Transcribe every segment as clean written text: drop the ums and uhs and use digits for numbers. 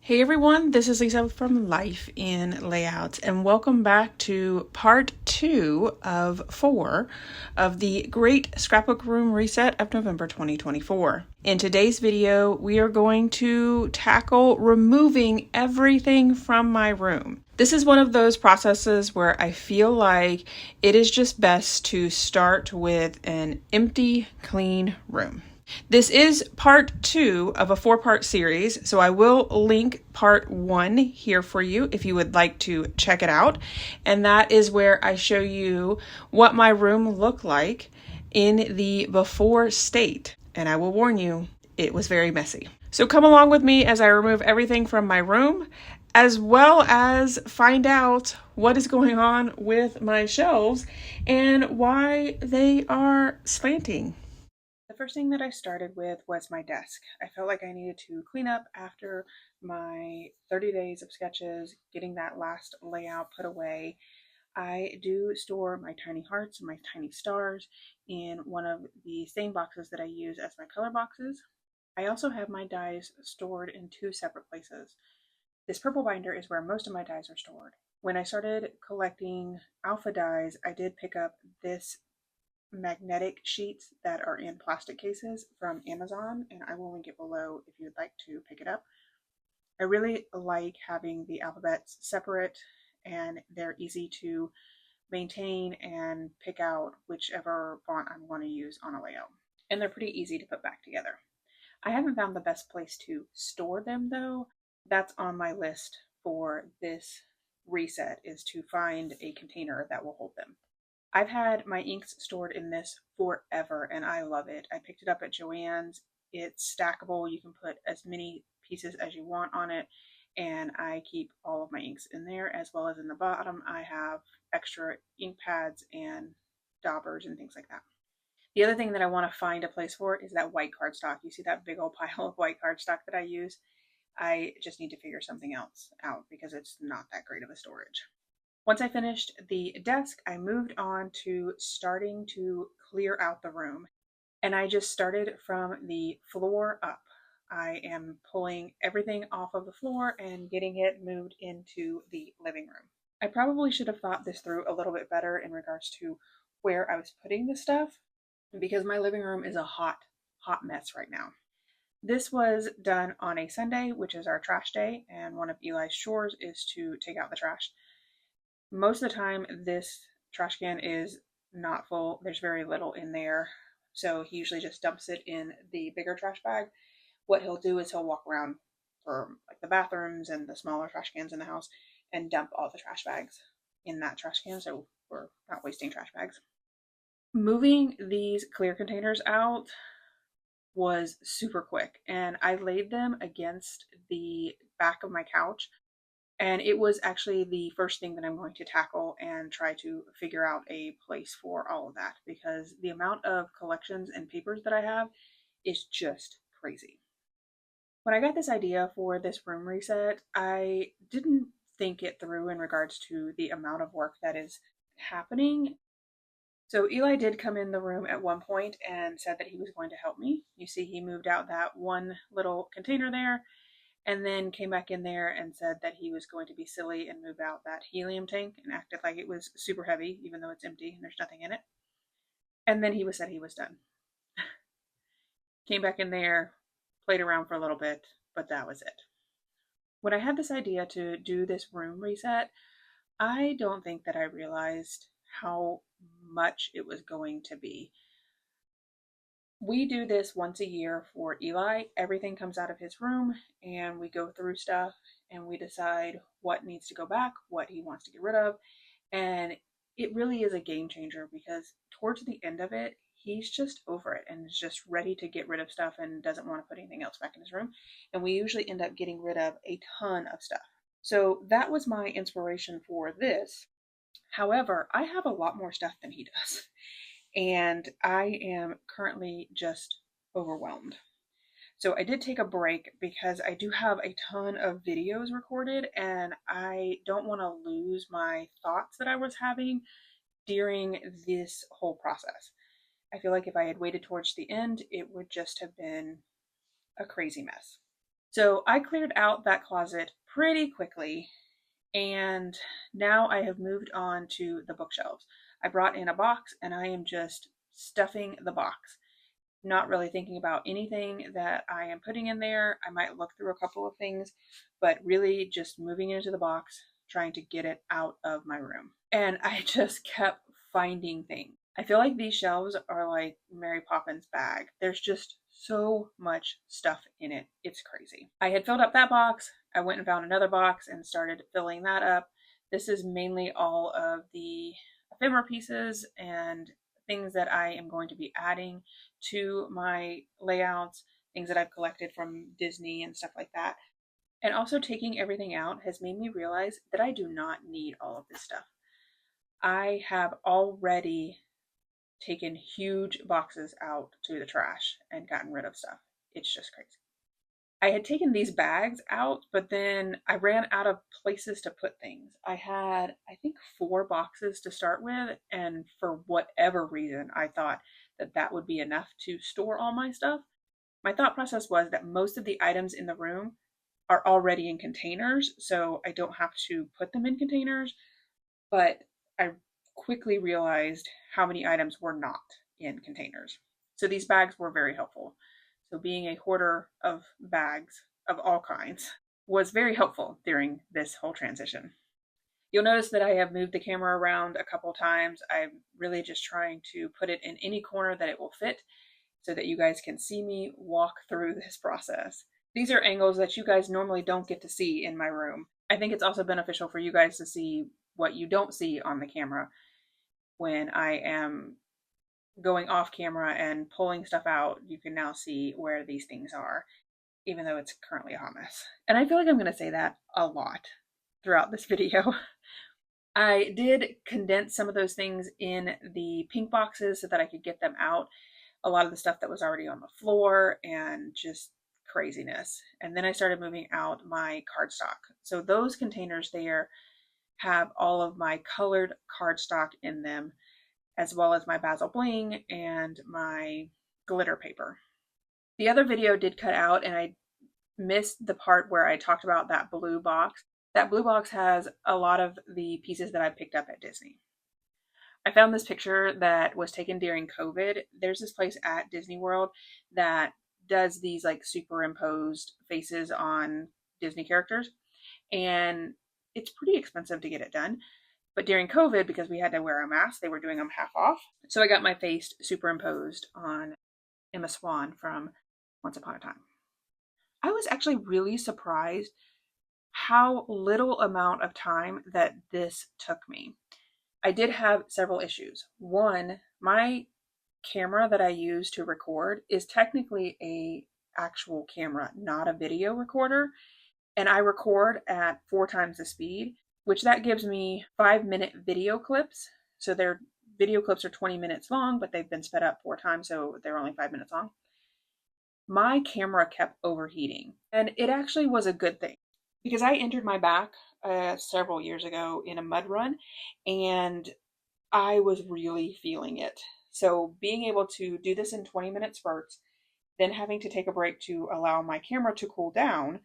Hey everyone, this is Lisa from Life in Layouts, and welcome back to part 2 of 4 of the Great Scrapbook Room Reset of November 2024. In today's video, we are going to tackle removing everything from my room. This is one of those processes where I feel like it is just best to start with an empty, clean room. This is part 2 of a 4-part series, so I will link part 1 here for you if you would like to check it out. And that is where I show you what my room looked like in the before state. And I will warn you, it was very messy. So come along with me as I remove everything from my room, as well as find out what is going on with my shelves and why they are slanting. The first thing that I started with was my desk. I felt like I needed to clean up after my 30 days of sketches, getting that last layout put away. I do store my tiny hearts and my tiny stars in one of the same boxes that I use as my color boxes. I also have my dies stored in 2 separate places. This purple binder is where most of my dies are stored. When I started collecting alpha dies, I did pick up this magnetic sheets that are in plastic cases from Amazon, and I will link it below if you'd like to pick it up. I really like having the alphabets separate, and they're easy to maintain and pick out whichever font I'm going to use on a layout. And they're pretty easy to put back together. I haven't found the best place to store them though. That's on my list for this reset, is to find a container that will hold them. I've had my inks stored in this forever and I love it. I picked it up at Joann's. It's stackable. You can put as many pieces as you want on it, and I keep all of my inks in there, as well as in the bottom I have extra ink pads and daubers and things like that. The other thing that I want to find a place for is that white cardstock. You see that big old pile of white cardstock that I use? I just need to figure something else out because it's not that great of a storage. Once I finished the desk, I moved on to starting to clear out the room. And I just started from the floor up. I am pulling everything off of the floor and getting it moved into the living room. I probably should have thought this through a little bit better in regards to where I was putting the stuff, because my living room is a hot mess right now. This was done on a Sunday, which is our trash day, and one of Eli's chores is to take out the trash. Most of the time, this trash can is not full. There's very little in there. So he usually just dumps it in the bigger trash bag. What he'll do is he'll walk around for like the bathrooms and the smaller trash cans in the house and dump all the trash bags in that trash can. So we're not wasting trash bags. Moving these clear containers out was super quick, and I laid them against the back of my couch. And it was actually the first thing that I'm going to tackle and try to figure out a place for all of that, because the amount of collections and papers that I have is just crazy. When I got this idea for this room reset, I didn't think it through in regards to the amount of work that is happening. So Eli did come in the room at one point and said that he was going to help me. You see, he moved out that one little container there, and then came back in there and said that he was going to be silly and move out that helium tank and acted like it was super heavy, even though it's empty and there's nothing in it. And then said he was done. Came back in there, played around for a little bit, but that was it. When I had this idea to do this room reset, I don't think that I realized how much it was going to be. We do this once a year for Eli. Everything comes out of his room and we go through stuff and we decide what needs to go back, what he wants to get rid of. And it really is a game changer, because towards the end of it, he's just over it and is just ready to get rid of stuff and doesn't want to put anything else back in his room. And we usually end up getting rid of a ton of stuff. So that was my inspiration for this. However, I have a lot more stuff than he does, and I am currently just overwhelmed. So I did take a break because I do have a ton of videos recorded and I don't want to lose my thoughts that I was having during this whole process. I feel like if I had waited towards the end, it would just have been a crazy mess. So I cleared out that closet pretty quickly, and now I have moved on to the bookshelves. I brought in a box and I am just stuffing the box, not really thinking about anything that I am putting in there. I might look through a couple of things, but really just moving into the box, trying to get it out of my room. And I just kept finding things. I feel like these shelves are like Mary Poppins bag. There's just so much stuff in it. It's crazy. I had filled up that box. I went and found another box and started filling that up. This is mainly all of the ephemera pieces and things that I am going to be adding to my layouts, things that I've collected from Disney and stuff like that. And also taking everything out has made me realize that I do not need all of this stuff. I have already taken huge boxes out to the trash and gotten rid of stuff. It's just crazy. I had taken these bags out, but then I ran out of places to put things. I had, I think, 4 boxes to start with, and for whatever reason, I thought that that would be enough to store all my stuff. My thought process was that most of the items in the room are already in containers, so I don't have to put them in containers, but I quickly realized how many items were not in containers. So these bags were very helpful. So being a hoarder of bags of all kinds was very helpful during this whole transition. You'll notice that I have moved the camera around a couple times. I'm really just trying to put it in any corner that it will fit so that you guys can see me walk through this process. These are angles that you guys normally don't get to see in my room. I think it's also beneficial for you guys to see what you don't see on the camera when I am going off camera and pulling stuff out. You can now see where these things are, even though it's currently a hot mess. And I feel like I'm going to say that a lot throughout this video. I did condense some of those things in the pink boxes so that I could get them out. A lot of the stuff that was already on the floor and just craziness. And then I started moving out my cardstock. So those containers there have all of my colored cardstock in them, as well as my basil bling and my glitter paper. The other video did cut out, and I missed the part where I talked about that blue box. That blue box has a lot of the pieces that I picked up at Disney. I found this picture that was taken during COVID. There's this place at Disney World that does these like superimposed faces on Disney characters, and it's pretty expensive to get it done. But during COVID, because we had to wear a mask, they were doing them half off. So I got my face superimposed on Emma Swan from Once Upon a Time. I was actually really surprised how little amount of time that this took me. I did have several issues. One, my camera that I use to record is technically a actual camera, not a video recorder. And I record at 4 times the speed, which that gives me 5-minute video clips. So their video clips are 20 minutes long, but they've been sped up 4 times, so they're only 5 minutes long. My camera kept overheating, and it actually was a good thing because I injured my back several years ago in a mud run, and I was really feeling it. So being able to do this in 20-minute spurts, then having to take a break to allow my camera to cool down,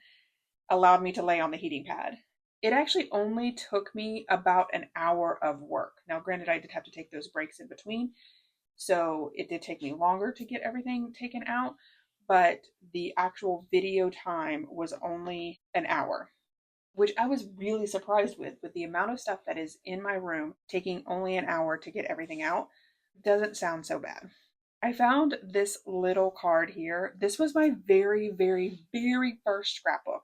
allowed me to lay on the heating pad. It actually only took me about an hour of work. Now, granted, I did have to take those breaks in between, so it did take me longer to get everything taken out, but the actual video time was only an hour, which I was really surprised with the amount of stuff that is in my room. Taking only an hour to get everything out doesn't sound so bad. I found this little card here. This was my very, very, very first scrapbook.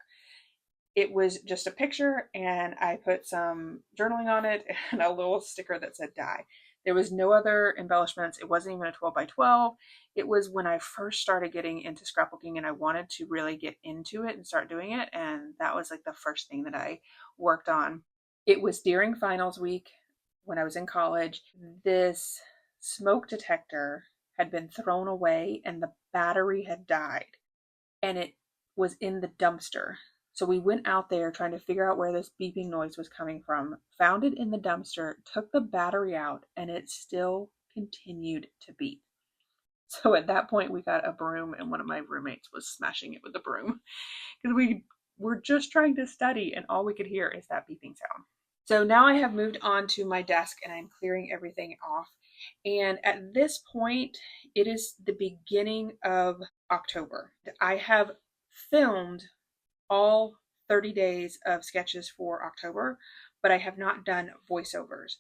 It was just a picture, and I put some journaling on it and a little sticker that said die. There was no other embellishments. It wasn't even a 12 by 12. It was when I first started getting into scrapbooking and I wanted to really get into it and start doing it. And that was like the first thing that I worked on. It was during finals week when I was in college. This smoke detector had been thrown away and the battery had died, and it was in the dumpster. So we went out there trying to figure out where this beeping noise was coming from, found it in the dumpster, took the battery out, and it still continued to beep. So at that point, we got a broom, and one of my roommates was smashing it with the broom because we were just trying to study, and all we could hear is that beeping sound. So now I have moved on to my desk and I'm clearing everything off. And at this point, it is the beginning of October. I have filmed all 30 days of sketches for October, but I have not done voiceovers.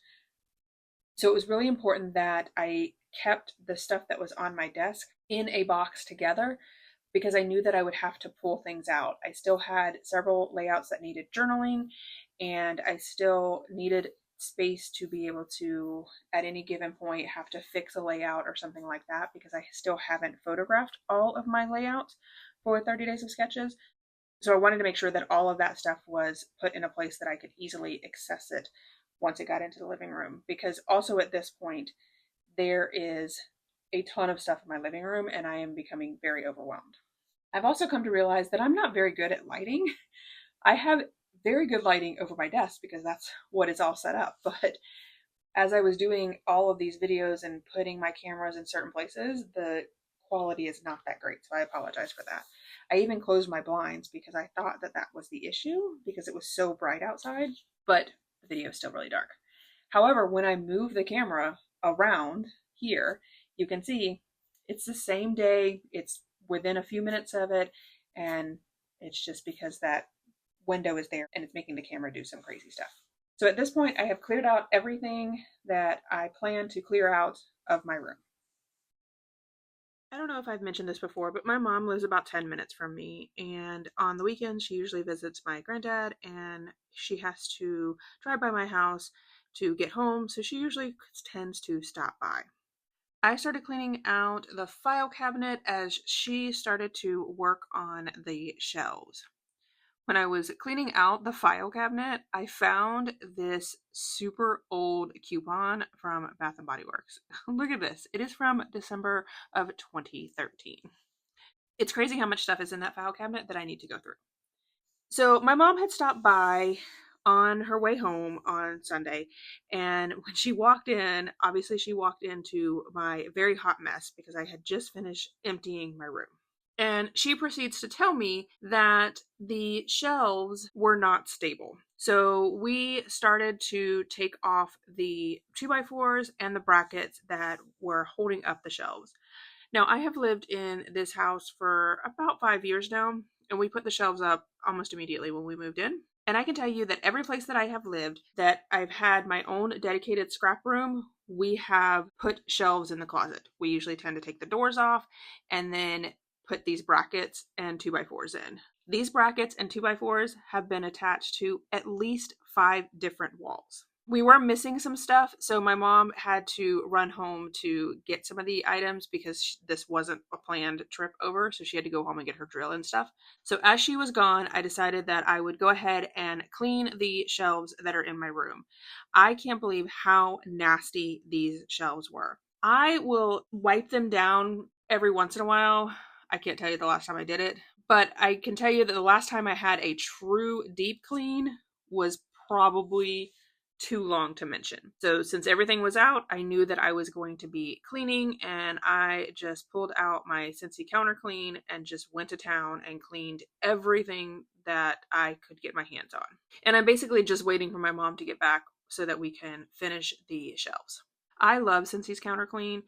So it was really important that I kept the stuff that was on my desk in a box together because I knew that I would have to pull things out. I still had several layouts that needed journaling, and I still needed space to be able to, at any given point, have to fix a layout or something like that because I still haven't photographed all of my layouts for 30 days of sketches. So I wanted to make sure that all of that stuff was put in a place that I could easily access it once it got into the living room. Because also at this point, there is a ton of stuff in my living room and I am becoming very overwhelmed. I've also come to realize that I'm not very good at lighting. I have very good lighting over my desk because that's what it's all set up. But as I was doing all of these videos and putting my cameras in certain places, the quality is not that great. So I apologize for that. I even closed my blinds because I thought that that was the issue because it was so bright outside, but the video is still really dark. However, when I move the camera around here, you can see it's the same day. It's within a few minutes of it. And it's just because that window is there and it's making the camera do some crazy stuff. So at this point, I have cleared out everything that I plan to clear out of my room. I don't know if I've mentioned this before, but my mom lives about 10 minutes from me, and on the weekends she usually visits my granddad, and she has to drive by my house to get home, so she usually tends to stop by. I started cleaning out the file cabinet as she started to work on the shelves. When I was cleaning out the file cabinet, I found this super old coupon from Bath & Body Works. Look at this. It is from December of 2013. It's crazy how much stuff is in that file cabinet that I need to go through. So my mom had stopped by on her way home on Sunday, and when she walked in, obviously she walked into my very hot mess because I had just finished emptying my room. And she proceeds to tell me that the shelves were not stable. So we started to take off the 2x4s and the brackets that were holding up the shelves. Now, I have lived in this house for about 5 years now, and we put the shelves up almost immediately when we moved in. And I can tell you that every place that I have lived, that I've had my own dedicated scrap room, we have put shelves in the closet. We usually tend to take the doors off and then put these brackets and 2x4s in. These brackets and 2x4s have been attached to at least 5 different walls. We were missing some stuff, so my mom had to run home to get some of the items because this wasn't a planned trip over, so she had to go home and get her drill and stuff. So as she was gone, I decided that I would go ahead and clean the shelves that are in my room. I can't believe how nasty these shelves were. I will wipe them down every once in a while. I can't tell you the last time I did it, but I can tell you that the last time I had a true deep clean was probably too long to mention. So since everything was out, I knew that I was going to be cleaning, and I just pulled out my Scentsy counter clean and just went to town and cleaned everything that I could get my hands on. And I'm basically just waiting for my mom to get back so that we can finish the shelves. I love Scentsy's counter clean.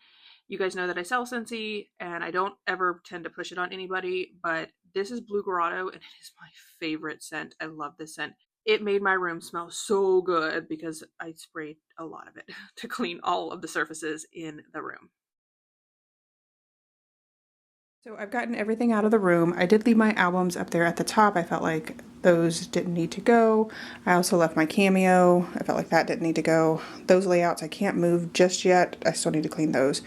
You guys know that I sell Scentsy, and I don't ever tend to push it on anybody, but this is Blue Grotto, and it is my favorite scent. I love this scent. It made my room smell so good because I sprayed a lot of it to clean all of the surfaces in the room. So I've gotten everything out of the room. I did leave my albums up there at the top. I felt like those didn't need to go. I also left my cameo. I felt like that didn't need to go. Those layouts I can't move just yet. I still need to clean those.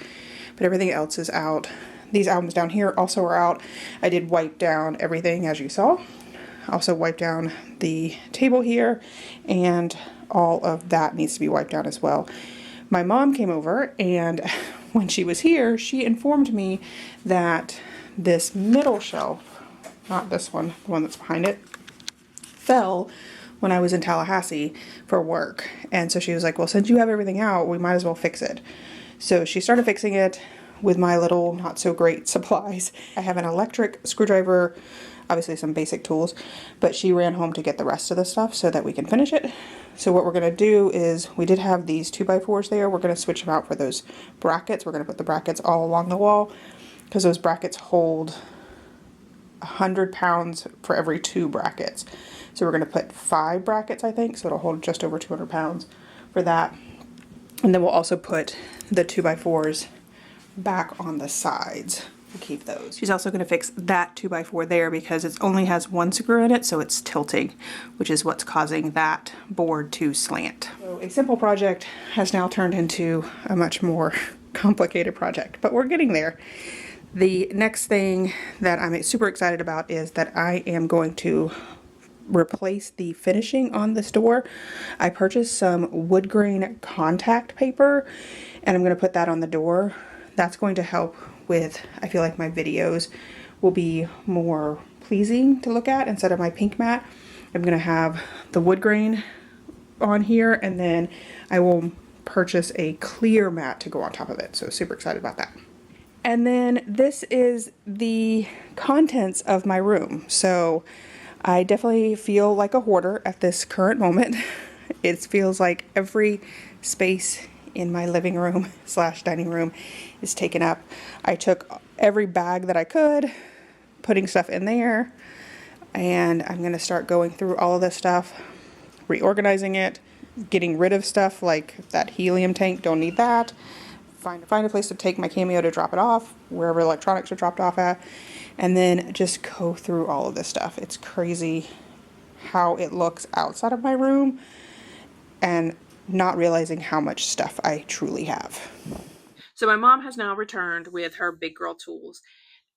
But everything else is out. These albums down here also are out. I did wipe down everything as you saw. Also wiped down the table here, and all of that needs to be wiped down as well. My mom came over, and when she was here, she informed me that this middle shelf, not this one, the one that's behind it, fell when I was in Tallahassee for work. And so she was like, well, since you have everything out, we might as well fix it. So she started fixing it. with my little not so great supplies. I have an electric screwdriver, obviously some basic tools, but she ran home to get the rest of the stuff so that we can finish it. So what we're going to do is, we did have these 2x4s there. We're going to switch them out for those brackets. We're going to put the brackets all along the wall because those brackets hold 100 pounds for every 2 brackets. So we're going to put 5 brackets, I think, so it'll hold just over 200 pounds for that. And then we'll also put the 2x4s back on the sides. We'll keep those. She's also going to fix that 2x4 there because it only has 1 screw in it, so it's tilting, which is what's causing that board to slant. So a simple project has now turned into a much more complicated project, but we're getting there. The next thing that I'm super excited about is that I am going to replace the finishing on this door. I purchased some wood grain contact paper and I'm going to put that on the door. That's going to help with, I feel like my videos will be more pleasing to look at instead of my pink mat. I'm going to have the wood grain on here and then I will purchase a clear mat to go on top of it. So super excited about that. And then this is the contents of my room. So I definitely feel like a hoarder at this current moment. It feels like every space in my living room / dining room is taken up. I took every bag that I could, putting stuff in there, and I'm gonna start going through all of this stuff, reorganizing it, getting rid of stuff like that helium tank, don't need that. Find a place to take my Cameo to drop it off, wherever electronics are dropped off at, and then just go through all of this stuff. It's crazy how it looks outside of my room and not realizing how much stuff I truly have. So my mom has now returned with her big girl tools,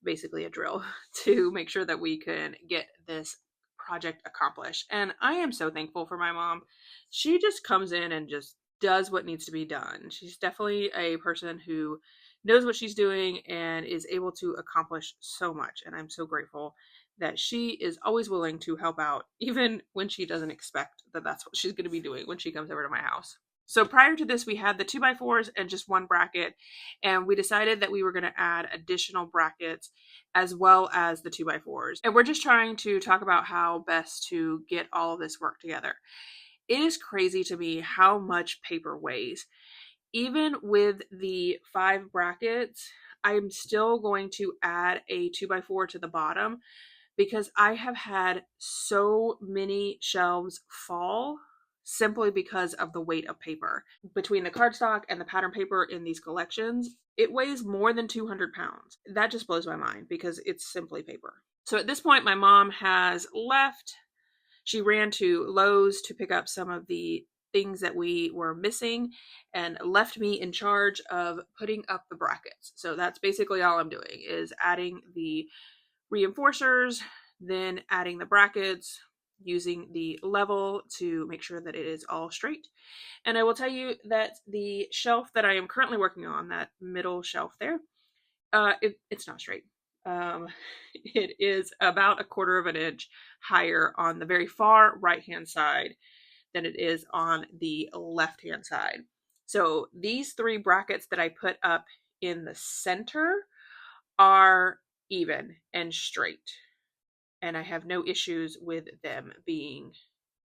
basically a drill, to make sure that we can get this project accomplished. And I am so thankful for my mom. She just comes in and just does what needs to be done. She's definitely a person who knows what she's doing and is able to accomplish so much. And I'm so grateful that she is always willing to help out, even when she doesn't expect that that's what she's going to be doing when she comes over to my house. So prior to this, we had the 2x4s and just 1 bracket, and we decided that we were going to add additional brackets as well as the 2x4s. And we're just trying to talk about how best to get all of this work together. It is crazy to me how much paper weighs. Even with the 5 brackets, I'm still going to add a 2x4 to the bottom because I have had so many shelves fall simply because of the weight of paper. Between the cardstock and the pattern paper in these collections, it weighs more than 200 pounds. That just blows my mind because it's simply paper. So at this point, my mom has left. She ran to Lowe's to pick up some of the things that we were missing and left me in charge of putting up the brackets. So that's basically all I'm doing, is adding the reinforcers, then adding the brackets, using the level to make sure that it is all straight. And I will tell you that the shelf that I am currently working on, that middle shelf there, it's not straight. It is about 1/4 of an inch higher on the very far right hand side than it is on the left hand side. So these 3 brackets that I put up in the center are even and straight, and I have no issues with them being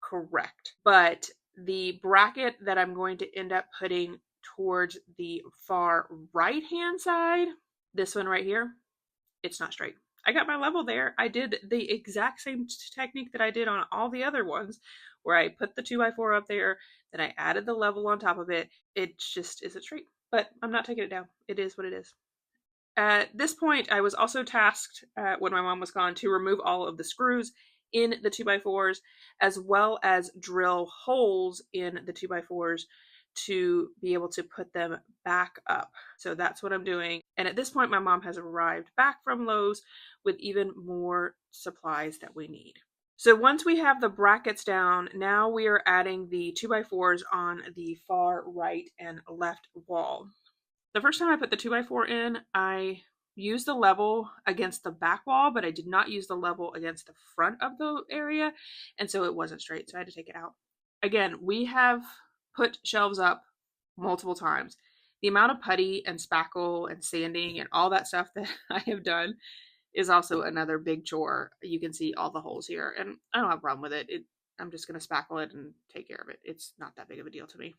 correct. But the bracket that I'm going to end up putting towards the far right hand side, this one right here, it's not straight. I got my level there. I did the exact same technique that I did on all the other ones, where I put the 2x4 up there, then I added the level on top of it. It just isn't straight, but I'm not taking it down. It is what it is. At this point, I was also tasked, when my mom was gone, to remove all of the screws in the 2x4s, as well as drill holes in the 2x4s to be able to put them back up. So that's what I'm doing. And at this point, my mom has arrived back from Lowe's with even more supplies that we need. So once we have the brackets down, now we are adding the 2x4s on the far right and left wall. The first time I put the 2x4 in, I used the level against the back wall, but I did not use the level against the front of the area, and so it wasn't straight, so I had to take it out. Again, we have put shelves up multiple times. The amount of putty and spackle and sanding and all that stuff that I have done is also another big chore. You can see all the holes here, and I don't have a problem with it. I'm just going to spackle it and take care of it. It's not that big of a deal to me.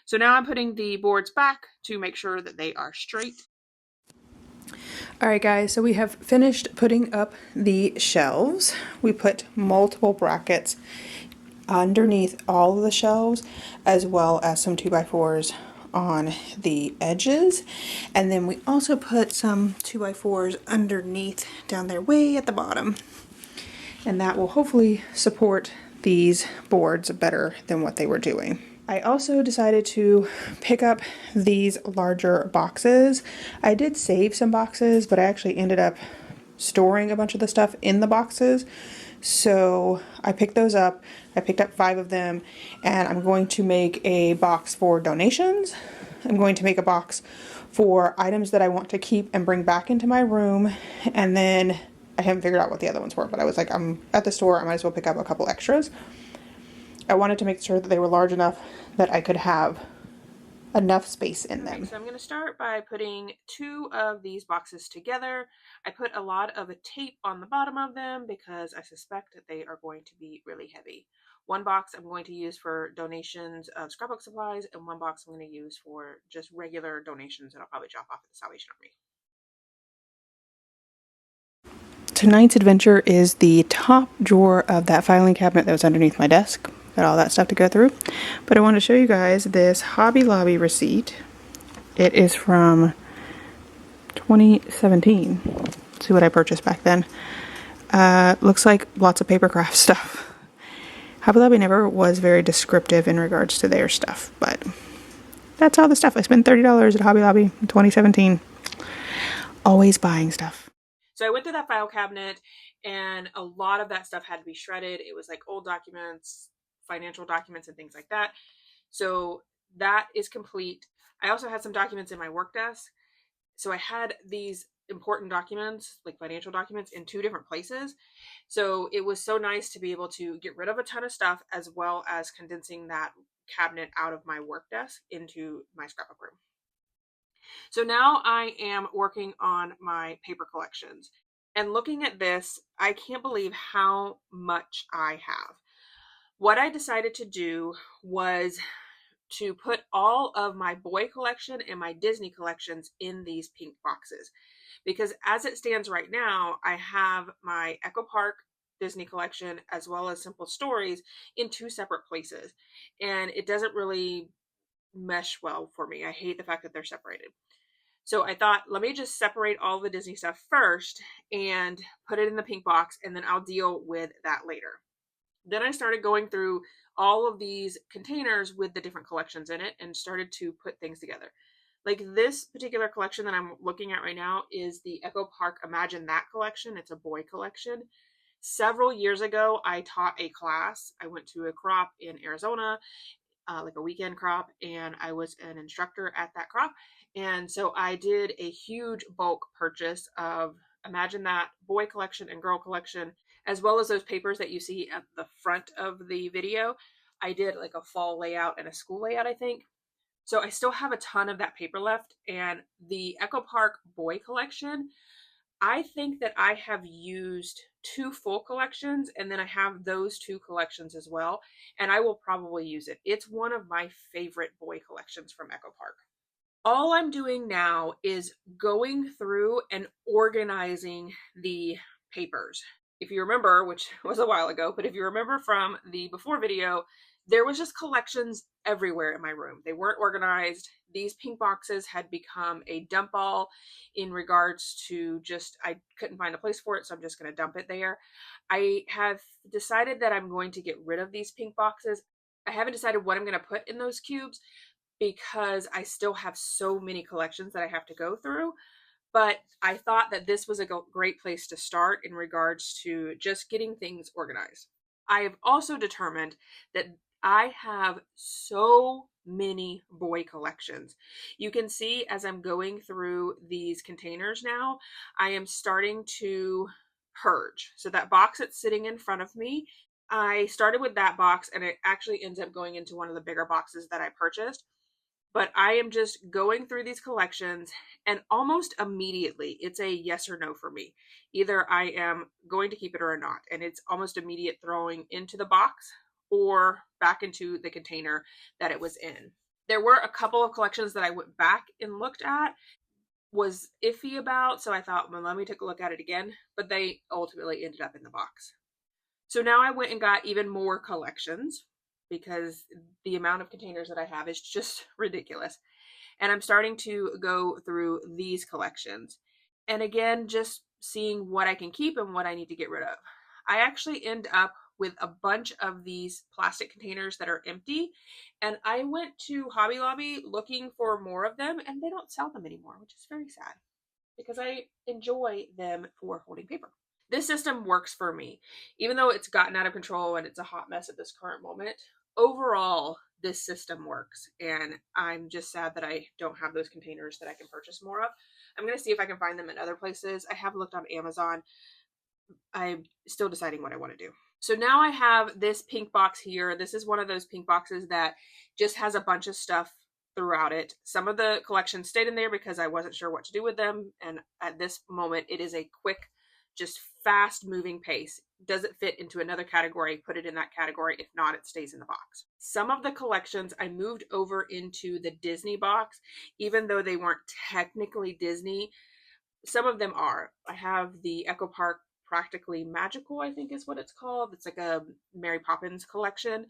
So now I'm putting the boards back to make sure that they are straight. All right, guys, so we have finished putting up the shelves. We put multiple brackets underneath all of the shelves, as well as some 2x4s on the edges. And then we also put some 2x4s underneath down there way at the bottom. And that will hopefully support these boards better than what they were doing. I also decided to pick up these larger boxes. I did save some boxes, but I actually ended up storing a bunch of the stuff in the boxes. So I picked those up. I picked up 5 of them, and I'm going to make a box for donations. I'm going to make a box for items that I want to keep and bring back into my room, and then I haven't figured out what the other ones were, but I was like, I'm at the store, I might as well pick up a couple extras. I wanted to make sure that they were large enough that I could have enough space in them. So I'm going to start by putting 2 of these boxes together. I put a lot of tape on the bottom of them because I suspect that they are going to be really heavy. One box I'm going to use for donations of scrapbook supplies, and one box I'm going to use for just regular donations that I'll probably drop off at the Salvation Army. Tonight's adventure is the top drawer of that filing cabinet that was underneath my desk. Got all that stuff to go through. But I want to show you guys this Hobby Lobby receipt. It is from 2017. Let's see what I purchased back then. Looks like lots of paper craft stuff. Hobby Lobby never was very descriptive in regards to their stuff, but that's all the stuff. I spent $30 at Hobby Lobby in 2017. Always buying stuff. So I went through that file cabinet, and a lot of that stuff had to be shredded. It was like old documents, financial documents, and things like that. So that is complete. I also had some documents in my work desk. So I had these important documents, like financial documents, in 2 different places. So it was so nice to be able to get rid of a ton of stuff, as well as condensing that cabinet out of my work desk into my scrapbook room. So now I am working on my paper collections. And looking at this, I can't believe how much I have. What I decided to do was to put all of my boy collection and my Disney collections in these pink boxes. Because as it stands right now, I have my Echo Park Disney collection as well as Simple Stories in 2 separate places. And it doesn't really mesh well for me. I hate the fact that they're separated. So I thought, let me just separate all the Disney stuff first and put it in the pink box, and then I'll deal with that later. Then I started going through all of these containers with the different collections in it and started to put things together. Like this particular collection that I'm looking at right now is the Echo Park Imagine That collection. It's a boy collection. Several years ago, I taught a class. I went to a crop in Arizona, like a weekend crop, and I was an instructor at that crop. And so I did a huge bulk purchase of Imagine That boy collection and girl collection, as well as those papers that you see at the front of the video. I did like a fall layout and a school layout, I think. So I still have a ton of that paper left. And the Echo Park boy collection, I think that I have used 2 full collections, and then I have those 2 collections as well, and I will probably use it. It's one of my favorite boy collections from Echo Park. All I'm doing now is going through and organizing the papers. If you remember, which was a while ago, but if you remember from the before video, there was just collections everywhere in my room. They weren't organized. These pink boxes had become a dump all in regards to just, I couldn't find a place for it, so I'm just going to dump it there. I have decided that I'm going to get rid of these pink boxes. I haven't decided what I'm going to put in those cubes because I still have so many collections that I have to go through. But I thought that this was a great place to start in regards to just getting things organized. I have also determined that I have so many boy collections. You can see as I'm going through these containers now, I am starting to purge. So that box that's sitting in front of me, I started with that box, and it actually ends up going into one of the bigger boxes that I purchased. but I am just going through these collections, and almost immediately it's a yes or no for me. Either I am going to keep it or not, and it's almost immediate throwing into the box or back into the container that it was in. There were a couple of collections that I went back and looked at, was iffy about, so I thought, well, let me take a look at it again, but they ultimately ended up in the box. So now I went and got even more collections because the amount of containers that I have is just ridiculous. And I'm starting to go through these collections. And again, just seeing what I can keep and what I need to get rid of. I actually end up with a bunch of these plastic containers that are empty. And I went to Hobby Lobby looking for more of them, and they don't sell them anymore, which is very sad because I enjoy them for holding paper. This system works for me, even though it's gotten out of control and it's a hot mess at this current moment. Overall, this system works, and I'm just sad that I don't have those containers that I can purchase more of. I'm going to see if I can find them in other places. I have looked on Amazon. I'm still deciding what I want to do. So now I have this pink box here. This is one of those pink boxes that just has a bunch of stuff throughout it. Some of the collection stayed in there because I wasn't sure what to do with them, and at this moment it is a quick, just fast moving pace. Does it fit into another category? Put it in that category. If not, it stays in the box. Some of the collections I moved over into the Disney box, even though they weren't technically Disney. Some of them are. I have the Echo Park Practically Magical, I think is what it's called. It's like a Mary Poppins collection.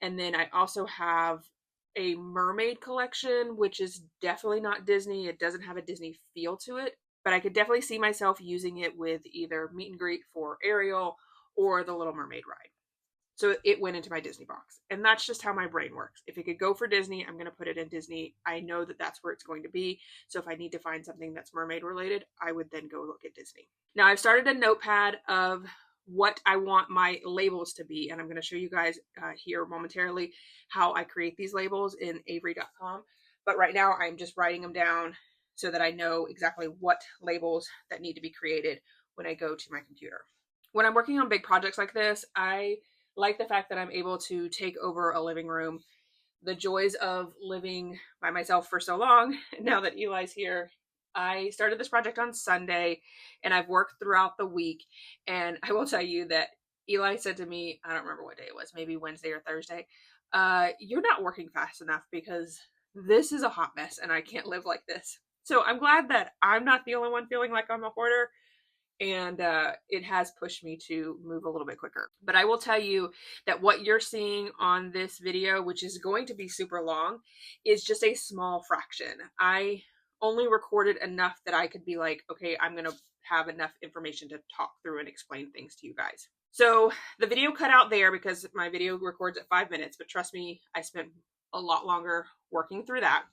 And then I also have a mermaid collection, which is definitely not Disney. It doesn't have a Disney feel to it, but I could definitely see myself using it with either meet and greet for Ariel or the Little Mermaid ride. So it went into my Disney box. And that's just how my brain works. If it could go for Disney, I'm going to put it in Disney. I know that that's where it's going to be. So if I need to find something that's mermaid related, I would then go look at Disney. Now I've started a notepad of what I want my labels to be. And I'm going to show you guys here momentarily how I create these labels in Avery.com. But right now I'm just writing them down so that I know exactly what labels that need to be created when I go to my computer. When I'm working on big projects like this, I like the fact that I'm able to take over a living room. The joys of living by myself for so long, now that Eli's here. I started this project on Sunday and I've worked throughout the week. And I will tell you that Eli said to me, I don't remember what day it was, maybe Wednesday or Thursday, you're not working fast enough because this is a hot mess and I can't live like this. So I'm glad that I'm not the only one feeling like I'm a hoarder. And it has pushed me to move a little bit quicker. But I will tell you that what you're seeing on this video, which is going to be super long, is just a small fraction. I only recorded enough that I could be like, okay, I'm going to have enough information to talk through and explain things to you guys. So the video cut out there because my video records at 5 minutes, but trust me, I spent a lot longer working through that.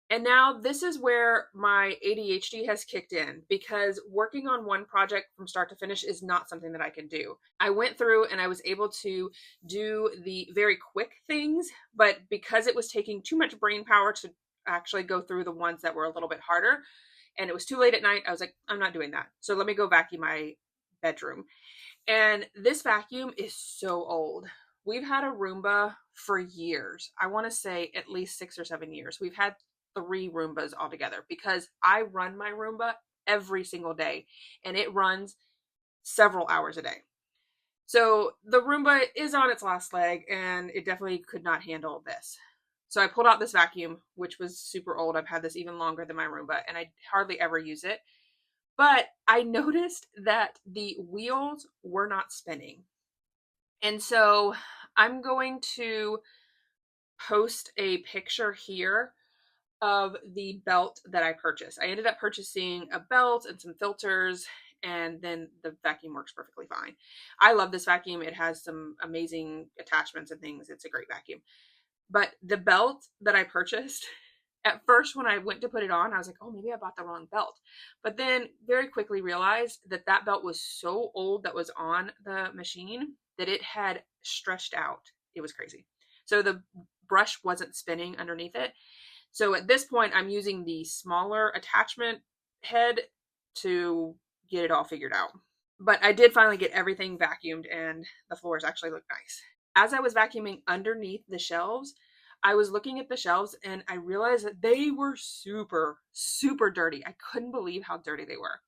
And now this is where my ADHD has kicked in because working on one project from start to finish is not something that I can do. I went through and I was able to do the very quick things, but because it was taking too much brain power to actually go through the ones that were a little bit harder, and it was too late at night, I was like, I'm not doing that. So let me go vacuum my bedroom. And this vacuum is so old. We've had a Roomba for years. I want to say at least 6 or 7 years. We've had 3 Roombas altogether because I run my Roomba every single day and it runs several hours a day. So the Roomba is on its last leg and it definitely could not handle this. So I pulled out this vacuum, which was super old. I've had this even longer than my Roomba and I hardly ever use it. But I noticed that the wheels were not spinning. And so I'm going to post a picture here of the belt that I purchased. I ended up purchasing a belt and some filters, and then the vacuum works perfectly fine. I love this vacuum. It has some amazing attachments and things. It's a great vacuum. But the belt that I purchased, at first when I went to put it on, I was like, oh, maybe I bought the wrong belt. But then very quickly realized that that belt was so old that was on the machine that it had stretched out. It was crazy. So the brush wasn't spinning underneath it. So at this point, I'm using the smaller attachment head to get it all figured out. But I did finally get everything vacuumed and the floors actually look nice. As I was vacuuming underneath the shelves, I was looking at the shelves and I realized that they were super, super dirty. I couldn't believe how dirty they were.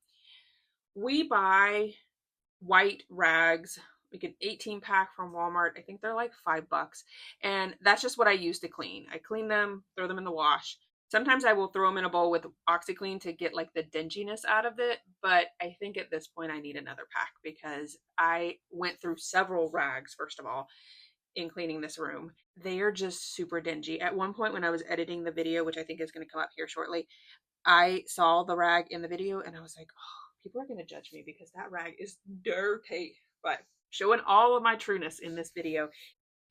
We buy white rags, like an 18 pack from Walmart. I think they're like $5. And that's just what I use to clean. I clean them, throw them in the wash. Sometimes I will throw them in a bowl with OxyClean to get like the dinginess out of it. But I think at this point I need another pack because I went through several rags, first of all, in cleaning this room. They are just super dingy. At one point when I was editing the video, which I think is going to come up here shortly, I saw the rag in the video and I was like, oh, people are going to judge me because that rag is dirty. But showing all of my trueness in this video,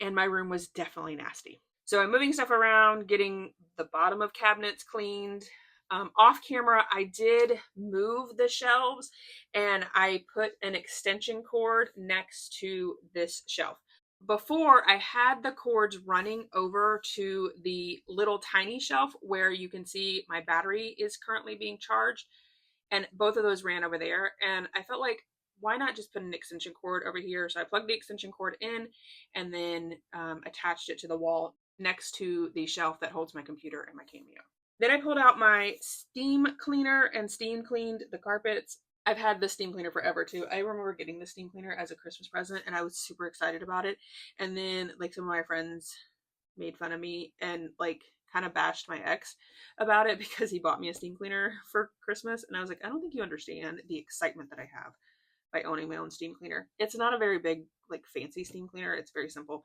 and my room was definitely nasty. So I'm moving stuff around, getting the bottom of cabinets cleaned. Off camera, I did move the shelves and I put an extension cord next to this shelf. Before, I had the cords running over to the little tiny shelf where you can see my battery is currently being charged, and both of those ran over there, and I felt like, why not just put an extension cord over here? So I plugged the extension cord in and then attached it to the wall next to the shelf that holds my computer and my Cameo. Then I pulled out my steam cleaner and steam cleaned the carpets. I've had the steam cleaner forever too. I remember getting the steam cleaner as a Christmas present and I was super excited about it. And then like some of my friends made fun of me and like kind of bashed my ex about it because he bought me a steam cleaner for Christmas. And I was like, I don't think you understand the excitement that I have by owning my own steam cleaner. It's not a very big, like fancy steam cleaner. It's very simple.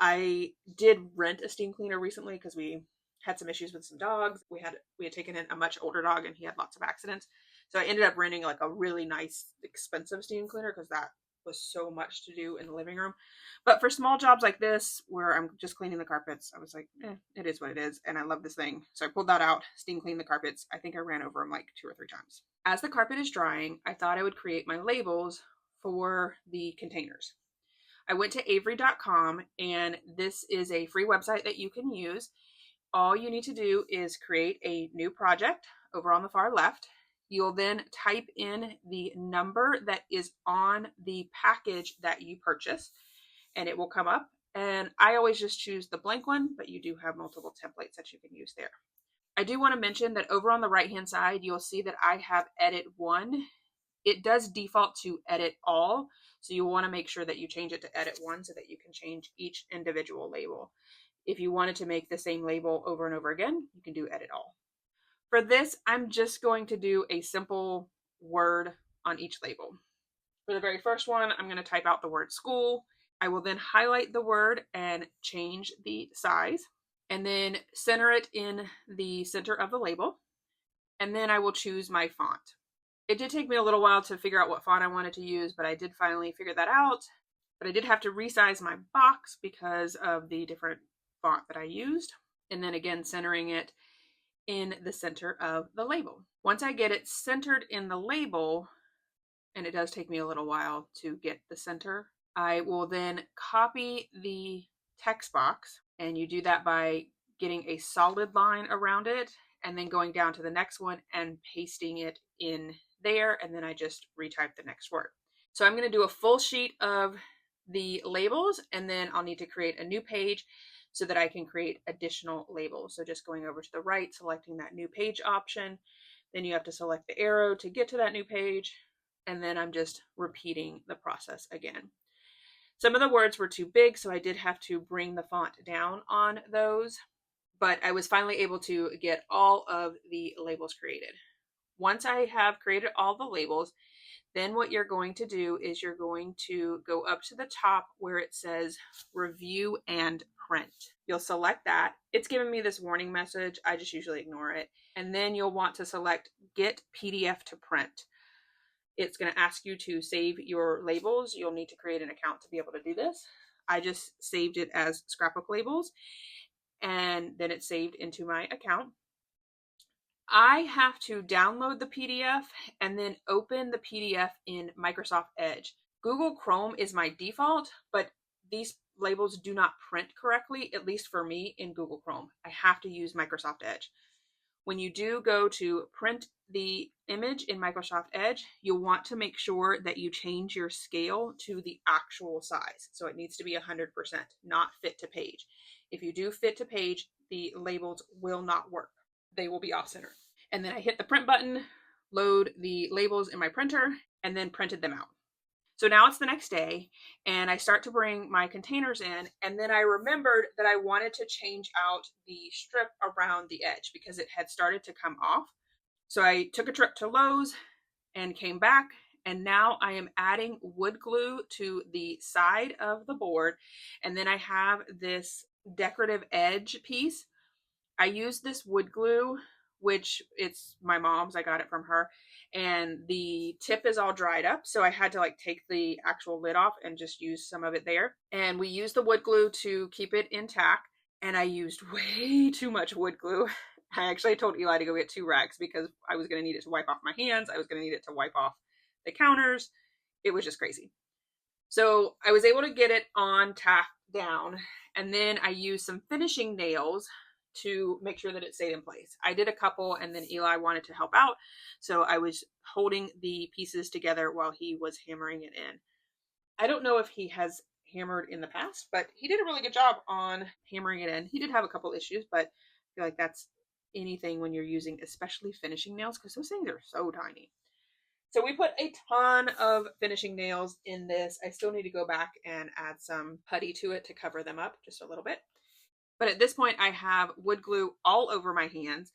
I did rent a steam cleaner recently because we had some issues with some dogs. We had taken in a much older dog and he had lots of accidents. So I ended up renting like a really nice, expensive steam cleaner because that was so much to do in the living room. But for small jobs like this, where I'm just cleaning the carpets, I was like, it is what it is. And I love this thing. So I pulled that out, steam cleaned the carpets. I think I ran over them like 2 or 3 times. As the carpet is drying, I thought I would create my labels for the containers. I went to Avery.com and this is a free website that you can use. All you need to do is create a new project over on the far left. You'll then type in the number that is on the package that you purchase and it will come up. And I always just choose the blank one, but you do have multiple templates that you can use there. I do want to mention that over on the right hand side, you'll see that I have edit 1. It does default to edit all. So you want to make sure that you change it to edit 1 so that you can change each individual label. If you wanted to make the same label over and over again, you can do edit all. For this, I'm just going to do a simple word on each label. For the very first one, I'm going to type out the word school. I will then highlight the word and change the size and then center it in the center of the label. And then I will choose my font. It did take me a little while to figure out what font I wanted to use, but I did finally figure that out. But I did have to resize my box because of the different font that I used. And then again, centering it in the center of the label. Once I get it centered in the label, and it does take me a little while to get the center, I will then copy the text box, and you do that by getting a solid line around it and then going down to the next one and pasting it in there, and then I just retype the next word. So I'm going to do a full sheet of the labels, and then I'll need to create a new page so that I can create additional labels. So just going over to the right, selecting that new page option, then you have to select the arrow to get to that new page, and then I'm just repeating the process again. Some of the words were too big, so I did have to bring the font down on those, but I was finally able to get all of the labels created. Once I have created all the labels, then what you're going to do is you're going to go up to the top where it says review and print. You'll select that. It's giving me this warning message. I just usually ignore it. And then you'll want to select get PDF to print. It's going to ask you to save your labels. You'll need to create an account to be able to do this. I just saved it as Scrapbook Labels, and then it's saved into my account. I have to download the PDF and then open the PDF in Microsoft Edge. Google Chrome is my default, but these labels do not print correctly, at least for me in Google Chrome. I have to use Microsoft Edge. when you do go to print the image in Microsoft Edge, you'll want to make sure that you change your scale to the actual size. So it needs to be 100%, not fit to page. If you do fit to page, the labels will not work. They will be off center. And then I hit the print button, load the labels in my printer, and then printed them out. So now it's the next day, and I start to bring my containers in, and then I remembered that I wanted to change out the strip around the edge because it had started to come off. So I took a trip to Lowe's and came back, and now I am adding wood glue to the side of the board, and then I have this decorative edge piece. I use this wood glue, which it's my mom's, I got it from her, and the tip is all dried up, so I had to like take the actual lid off and just use some of it there. And we used the wood glue to keep it intact, and I used way too much wood glue. I actually told Eli to go get 2 rags because I was going to need it to wipe off my hands. I was going to need it to wipe off the counters. It was just crazy. So I was able to get it on tack down, and then I used some finishing nails to make sure that it stayed in place. I did a couple, and then Eli wanted to help out, so I was holding the pieces together while he was hammering it in. I don't know if he has hammered in the past, but he did a really good job on hammering it in. He did have a couple issues, but I feel like that's anything when you're using especially finishing nails, because those things are so tiny. So we put a ton of finishing nails in this. I still need to go back and add some putty to it to cover them up just a little bit. But at this point, I have wood glue all over my hands.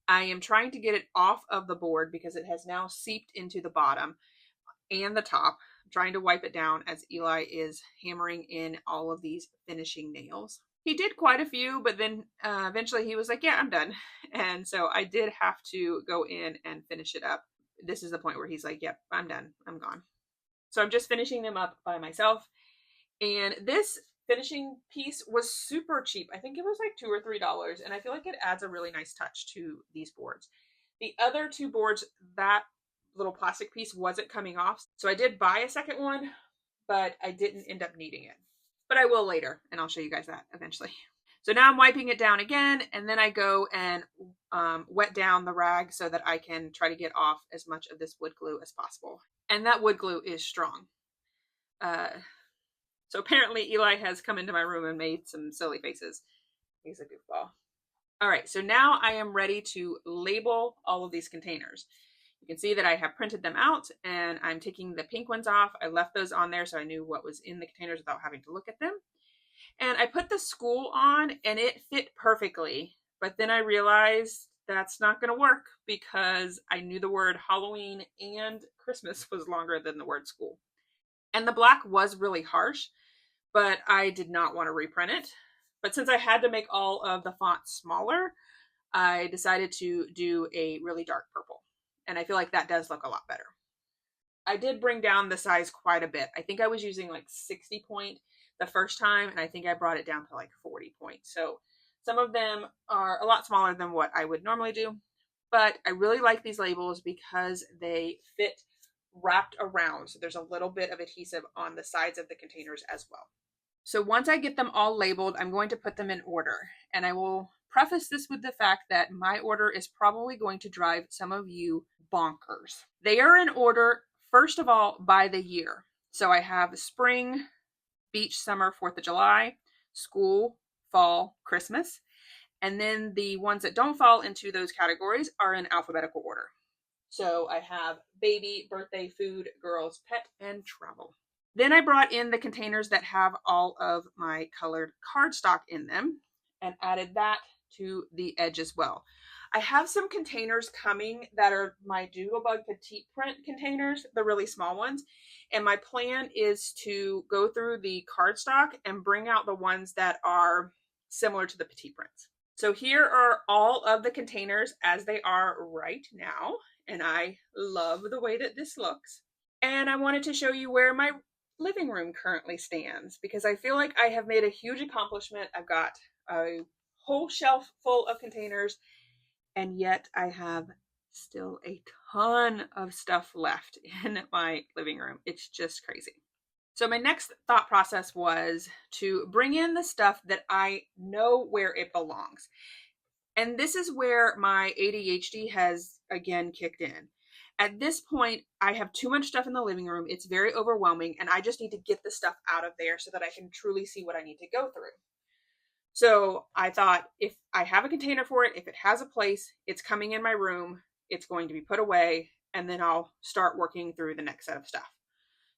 I am trying to get it off of the board because it has now seeped into the bottom and the top. I'm trying to wipe it down as Eli is hammering in all of these finishing nails. He did quite a few, but then eventually he was like, yeah, I'm done. And so I did have to go in and finish it up. This is the point where he's like, yep, I'm done. I'm gone. So I'm just finishing them up by myself. And this finishing piece was super cheap. I think it was like $2 or $3, and I feel like it adds a really nice touch to these boards. The other 2 boards, that little plastic piece wasn't coming off, so I did buy a second one, but I didn't end up needing it. But I will later, and I'll show you guys that eventually. So now I'm wiping it down again, and then I go and wet down the rag so that I can try to get off as much of this wood glue as possible. And that wood glue is strong. So apparently Eli has come into my room and made some silly faces. He's a goofball. All right, so now I am ready to label all of these containers. You can see that I have printed them out, and I'm taking the pink ones off. I left those on there so I knew what was in the containers without having to look at them. And I put the school on, and it fit perfectly. But then I realized that's not going to work because I knew the word Halloween and Christmas was longer than the word school. And the black was really harsh, but I did not want to reprint it. But since I had to make all of the fonts smaller, I decided to do a really dark purple. And I feel like that does look a lot better. I did bring down the size quite a bit. I think I was using like 60 point the first time, and I think I brought it down to like 40 point. So some of them are a lot smaller than what I would normally do, but I really like these labels because they fit wrapped around. So there's a little bit of adhesive on the sides of the containers as well. So once I get them all labeled, I'm going to put them in order. And I will preface this with the fact that my order is probably going to drive some of you bonkers. They are in order, first of all, by the year. So I have spring, beach, summer, 4th of July, school, fall, Christmas. And then the ones that don't fall into those categories are in alphabetical order. So I have baby, birthday, food, girls, pet, and travel. Then I brought in the containers that have all of my colored cardstock in them and added that to the edge as well. I have some containers coming that are my Doodlebug Petite Print containers, the really small ones. And my plan is to go through the cardstock and bring out the ones that are similar to the Petite Prints. So here are all of the containers as they are right now. And I love the way that this looks. And I wanted to show you where my living room currently stands because I feel like I have made a huge accomplishment. I've got a whole shelf full of containers, and yet I have still a ton of stuff left in my living room. It's just crazy. So my next thought process was to bring in the stuff that I know where it belongs. And this is where my ADHD has again kicked in. At this point, I have too much stuff in the living room. It's very overwhelming, and I just need to get the stuff out of there so that I can truly see what I need to go through. So I thought, if I have a container for it, if it has a place, it's coming in my room, it's going to be put away, and then I'll start working through the next set of stuff.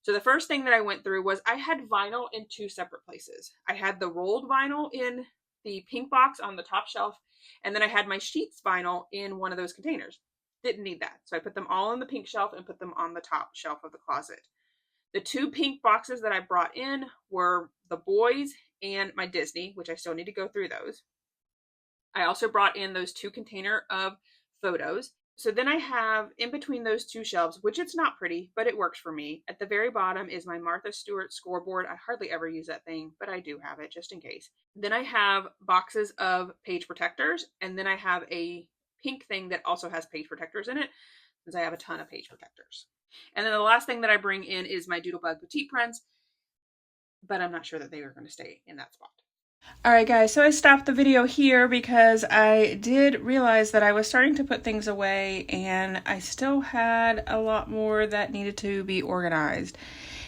So the first thing that I went through was I had vinyl in two separate places. I had the rolled vinyl in the pink box on the top shelf, and then I had my sheets vinyl in one of those containers. Didn't need that. So I put them all on the pink shelf and put them on the top shelf of the closet. The two pink boxes that I brought in were the boys and my Disney, which I still need to go through those. I also brought in those two container of photos. So then I have in between those two shelves, which it's not pretty, but it works for me. At the very bottom is my Martha Stewart scoreboard. I hardly ever use that thing, but I do have it just in case. Then I have boxes of page protectors, and then I have a pink thing that also has page protectors in it, because I have a ton of page protectors. And then the last thing that I bring in is my Doodlebug Petite prints, but I'm not sure that they are going to stay in that spot. All right, guys, so I stopped the video here because I did realize that I was starting to put things away and I still had a lot more that needed to be organized.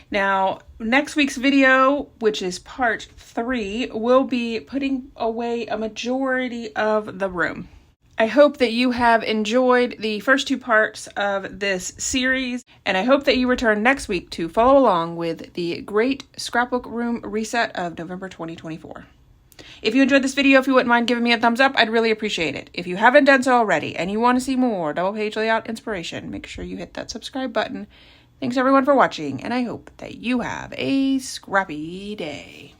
Now, next week's video, which is part 3, will be putting away a majority of the room. I hope that you have enjoyed the first 2 parts of this series, and I hope that you return next week to follow along with the great scrapbook room reset of November 2024. If you enjoyed this video, if you wouldn't mind giving me a thumbs up, I'd really appreciate it. If you haven't done so already and you want to see more double page layout inspiration, make sure you hit that subscribe button. Thanks everyone for watching, and I hope that you have a scrappy day.